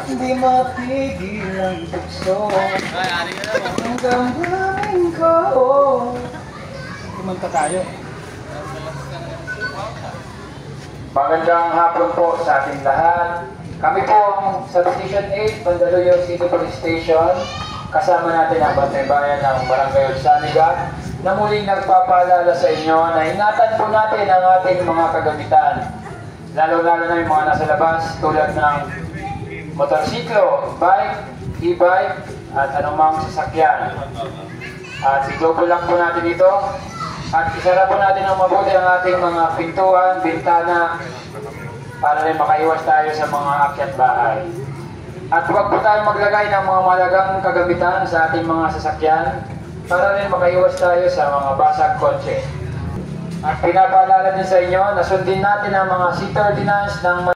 Hindi mapigil ang tukso hanggang maraming ko. Kumanta tayo. Magandang hapon po sa ating lahat. Kami po ang Substation 8, Mandaluyong City Police Station. Kasama natin ang Bantay Bayan ng Barangay Otsaniga na muling nagpapaalala sa inyo na ingatan po natin ang ating mga kagamitan. Lalo-lalo na yung mga nasa labas tulad ng motorsiklo, bike, e-bike, at anumang sasakyan. At i-double lock po natin ito. At isara po natin ang mabuti ang ating mga pintuan, bintana, para rin makaiwas tayo sa mga akyat bahay. At huwag po tayo maglagay ng mga malagang kagamitan sa ating mga sasakyan, para rin makaiwas tayo sa mga basag kotse. At pinapaalala din sa inyo na sundin natin ang mga seat ordinance ng